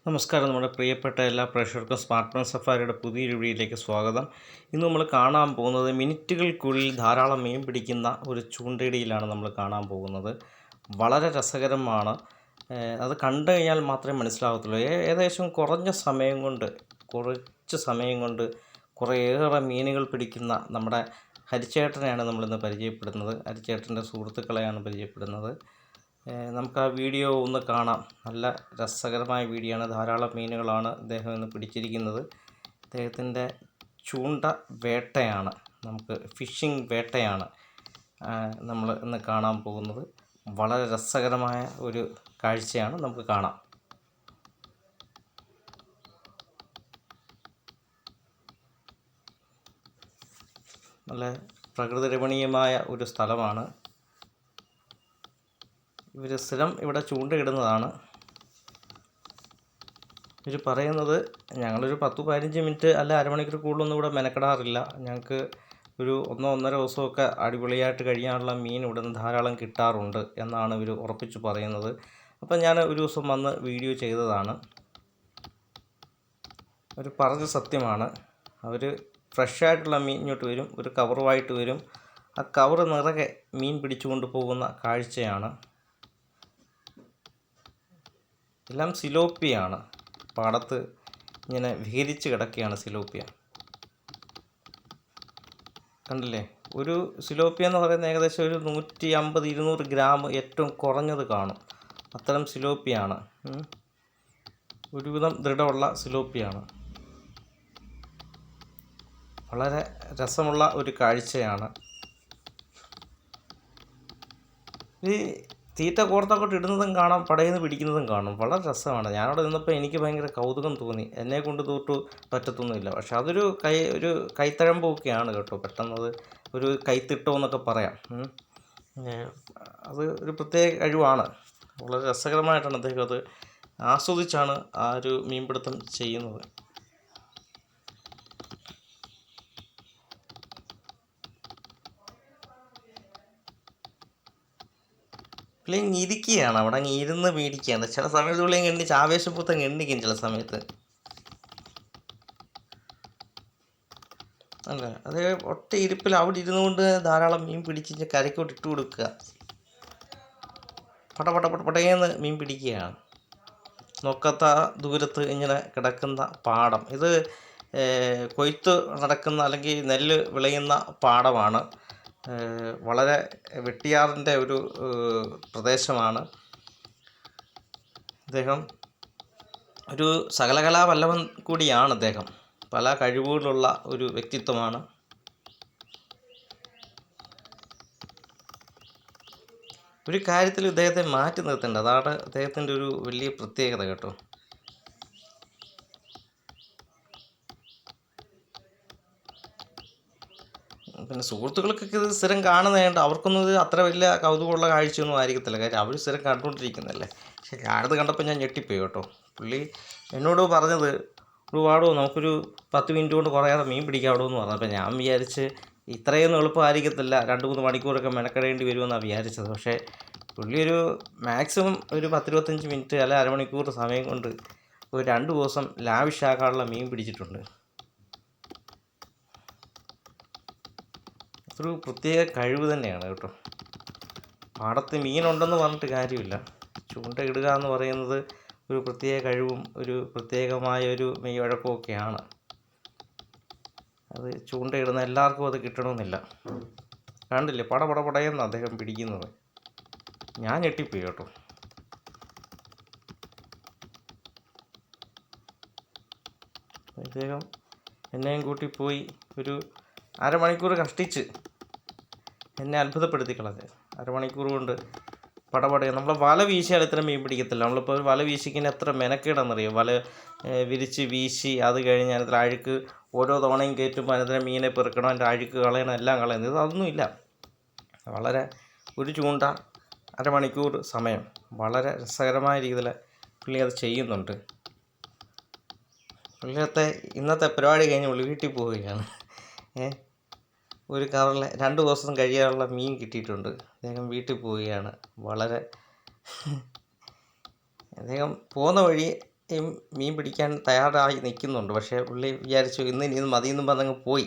നമസ്കാരം. നമ്മുടെ പ്രിയപ്പെട്ട എല്ലാ പ്രേക്ഷകർക്കും സ്മാർട്ട് മൺ സഫാരിയുടെ പുതിയൊരു വീഡിയോയിലേക്ക് സ്വാഗതം. ഇന്ന് നമ്മൾ കാണാൻ പോകുന്നത് മിനിറ്റുകൾക്കുള്ളിൽ ധാരാളം മീൻ പിടിക്കുന്ന ഒരു ചൂണ്ടയിടയിലാണ് നമ്മൾ കാണാൻ പോകുന്നത്. വളരെ രസകരമാണ്. അത് കണ്ടു കഴിഞ്ഞാൽ മാത്രമേ മനസ്സിലാകത്തുള്ളൂ. ഏകദേശം കുറച്ച് സമയം കൊണ്ട് കുറേയേറെ മീനുകൾ പിടിക്കുന്ന നമ്മുടെ ഹരിച്ചേട്ടനെയാണ് നമ്മളിന്ന് പരിചയപ്പെടുന്നത്. ഹരിച്ചേട്ടൻ്റെ സുഹൃത്തുക്കളെയാണ് പരിചയപ്പെടുന്നത്. നമുക്ക് ആ വീഡിയോ ഒന്ന് കാണാം. നല്ല രസകരമായ വീഡിയോ ആണ്. ധാരാളം മീനുകളാണ് അദ്ദേഹം ഇന്ന് പിടിച്ചിരിക്കുന്നത്. അദ്ദേഹത്തിൻ്റെ ചൂണ്ട വേട്ടയാണ്, നമുക്ക് ഫിഷിംഗ് വേട്ടയാണ് നമ്മൾ ഇന്ന് കാണാൻ പോകുന്നത്. വളരെ രസകരമായ ഒരു കാഴ്ചയാണ്, നമുക്ക് കാണാം. നല്ല പ്രകൃതി രമണീയമായ ഒരു സ്ഥലമാണ്. ഇവർ സ്ഥിരം ഇവിടെ ചൂണ്ടയിടുന്നതാണ്. ഇവർ പറയുന്നത് ഞങ്ങളൊരു 10-15 മിനിറ്റ് അല്ല അരമണിക്കൂർ കൂടുതലൊന്നും ഇവിടെ മെനക്കെടാറില്ല. ഞങ്ങൾക്ക് ഒരു 1-1.5 ദിവസമൊക്കെ അടിപൊളിയായിട്ട് കഴിയാനുള്ള മീൻ ഇവിടെ നിന്ന് ധാരാളം കിട്ടാറുണ്ട് എന്നാണ് ഇവർ ഉറപ്പിച്ച് പറയുന്നത്. അപ്പം ഞാൻ ഒരു ദിവസം വന്ന് വീഡിയോ ചെയ്തതാണ്. അവർ പറഞ്ഞ സത്യമാണ്. അവർ ഫ്രഷായിട്ടുള്ള മീൻ ഇങ്ങോട്ട് വരും, ഒരു കവറുമായിട്ട് വരും. ആ കവർ നിറയെ മീൻ പിടിച്ചുകൊണ്ട് പോകുന്ന കാഴ്ചയാണ്. എല്ലാം സിലോപ്പിയാണ്. പാടത്ത് ഇങ്ങനെ വിഹരിച്ച് കിടക്കുകയാണ് സിലോപ്പിയ. കണ്ടില്ലേ? ഒരു സിലോപ്പിയ എന്ന് പറയുന്നത് ഏകദേശം ഒരു 150-200 ഗ്രാം ഏറ്റവും കുറഞ്ഞത് കാണും. അത്തരം സിലോപ്പിയാണ്. ഒരുവിധം ദൃഢമുള്ള സിലോപ്പിയാണ്. വളരെ രസമുള്ള ഒരു കാഴ്ചയാണ്. ഈ തീറ്റ കോർത്തൊക്കെ ഇടുന്നതും കാണാം, പടയിൽ നിന്ന് പിടിക്കുന്നതും കാണും. വളരെ രസമാണ്. ഞാനവിടെ നിന്നപ്പോൾ എനിക്ക് ഭയങ്കര കൗതുകം തോന്നി. എന്നെ കൊണ്ട് തൊട്ട് പറ്റത്തൊന്നുമില്ല. പക്ഷെ അതൊരു കൈത്തഴമ്പൊക്കെയാണ് കേട്ടോ. പെട്ടെന്നത് ഒരു കൈത്തിട്ടോ എന്നൊക്കെ പറയാം. അത് ഒരു പ്രത്യേക കഴിവാണ്. വളരെ രസകരമായിട്ടാണ് അദ്ദേഹം അത് ആസ്വദിച്ചാണ് ആ ഒരു മീൻപിടുത്തം ചെയ്യുന്നത്. പുള്ളി ഇരിക്കുകയാണ് അവിടെ, അങ്ങ് ഇരുന്ന് മേടിക്കുകയാണ്. ചില സമയത്ത് പുള്ളി എണ്ണിച്ച് ആവേശപൂർത്തം എണ്ണിക്കും. ചില സമയത്ത് അല്ല, അത് ഒറ്റ ഇരിപ്പിൽ അവിടെ ഇരുന്നു കൊണ്ട് ധാരാളം മീൻ പിടിച്ച് കരയ്ക്കോട്ട് ഇട്ട് കൊടുക്കുക. പടപടേന്ന് മീൻ പിടിക്കുകയാണ്. നോക്കാത്ത ദൂരത്ത് ഇങ്ങനെ കിടക്കുന്ന പാടം, ഇത് കൊയ്ത്ത് നടക്കുന്ന അല്ലെങ്കിൽ നെല്ല് വിളയുന്ന പാടമാണ്. വളരെ വെട്ടിയാറിൻ്റെ ഒരു പ്രദേശമാണ്. അദ്ദേഹം ഒരു സകലകലാ വല്ലഭൻ കൂടിയാണ്. അദ്ദേഹം പല കഴിവുകളുള്ള ഒരു വ്യക്തിത്വമാണ്. ഒരു കാര്യത്തിൽ ഇദ്ദേഹത്തെ മാറ്റി നിർത്തേണ്ടത്, അതാണ് അദ്ദേഹത്തിൻ്റെ ഒരു വലിയ പ്രത്യേകത കേട്ടോ. പിന്നെ സുഹൃത്തുക്കൾക്കൊക്കെ ഇത് സ്ഥിരം കാണുന്നതുകൊണ്ട് അവർക്കൊന്നും ഇത് അത്ര വലിയ കൗതുകമുള്ള കാഴ്ചയൊന്നും ആയിരിക്കത്തില്ല. കാര്യം അവർ സ്ഥിരം കണ്ടുകൊണ്ടിരിക്കുന്നതല്ലേ. പക്ഷേ ഞാനത് കണ്ടപ്പോൾ ഞാൻ ഞെട്ടിപ്പോയി കേട്ടോ. പുള്ളി എന്നോട് പറഞ്ഞത്, ഒരുപാടോ നമുക്കൊരു 10 മിനിറ്റ് കൊണ്ട് കുറയാതെ മീൻ പിടിക്കാവിടോ എന്ന് പറഞ്ഞപ്പോൾ ഞാൻ വിചാരിച്ച് ഇത്രയൊന്നും എളുപ്പമായിരിക്കത്തില്ല, 2-3 മണിക്കൂറൊക്കെ മെനക്കെടേണ്ടി വരുമെന്നാണ് വിചാരിച്ചത്. പക്ഷേ പുള്ളി ഒരു മാക്സിമം ഒരു 10-25 മിനിറ്റ് അല്ല അരമണിക്കൂർ സമയം കൊണ്ട് ഒരു 2 ദിവസം ലാവിഷാക്കാനുള്ള മീൻ പിടിച്ചിട്ടുണ്ട്. ഒരു പ്രത്യേക കഴിവ് തന്നെയാണ് കേട്ടോ. പാടത്ത് മീനുണ്ടെന്ന് പറഞ്ഞിട്ട് കാര്യമില്ല. ചൂണ്ടയിടുക എന്ന് പറയുന്നത് ഒരു പ്രത്യേക കഴിവും ഒരു പ്രത്യേകമായ ഒരു മെയ്വഴക്കമൊക്കെയാണ്. അത് ചൂണ്ടയിടുന്ന എല്ലാവർക്കും അത് കിട്ടണമെന്നില്ല. കണ്ടില്ലേ, പടയെന്ന് അദ്ദേഹം പിടിക്കുന്നത്. ഞാൻ ഞെട്ടിപ്പോയി കേട്ടോ. അദ്ദേഹം എന്നെയും കൂട്ടി പോയി ഒരു അരമണിക്കൂർ കഷ്ടിച്ച് എന്നെ അത്ഭുതപ്പെടുത്തി കളഞ്ഞ്. അരമണിക്കൂർ കൊണ്ട് നമ്മൾ വല വീശിയാൽ ഇത്ര മീൻ പിടിക്കത്തില്ല. നമ്മളിപ്പോൾ ഒരു വല വീശിക്കുന്ന എത്ര മെനക്കേടാണെന്നറിയോ. വല വിരിച്ച് വീശി അത് കഴിഞ്ഞ് അതിൽ അഴുക്ക് ഓരോ തവണയും കയറ്റുമ്പോൾ അതിനെ മീനെ പെറുക്കണം, അതിൻ്റെ അഴുക്ക് കളയണം, എല്ലാം കളയുന്നത്. അതൊന്നുമില്ല. വളരെ ഒരു ചൂണ്ട അരമണിക്കൂർ സമയം വളരെ രസകരമായ രീതിയിൽ പുള്ളി അത് ചെയ്യുന്നുണ്ട്. ഇന്നത്തെ പരിപാടി കഴിഞ്ഞ് പുള്ളി വീട്ടിൽ പോവുകയാണ്. ഒരു കവറിൽ 2 ദിവസം കഴിയാനുള്ള മീൻ കിട്ടിയിട്ടുണ്ട്. അദ്ദേഹം വീട്ടിൽ പോവുകയാണ്. അദ്ദേഹം പോകുന്ന വഴി ഈ മീൻ പിടിക്കാൻ തയ്യാറായി നിൽക്കുന്നുണ്ട്. പക്ഷേ പുള്ളി വിചാരിച്ചു ഇന്ന് ഇനി ഇത് മതിയെന്നും പറഞ്ഞങ്ങ് പോയി.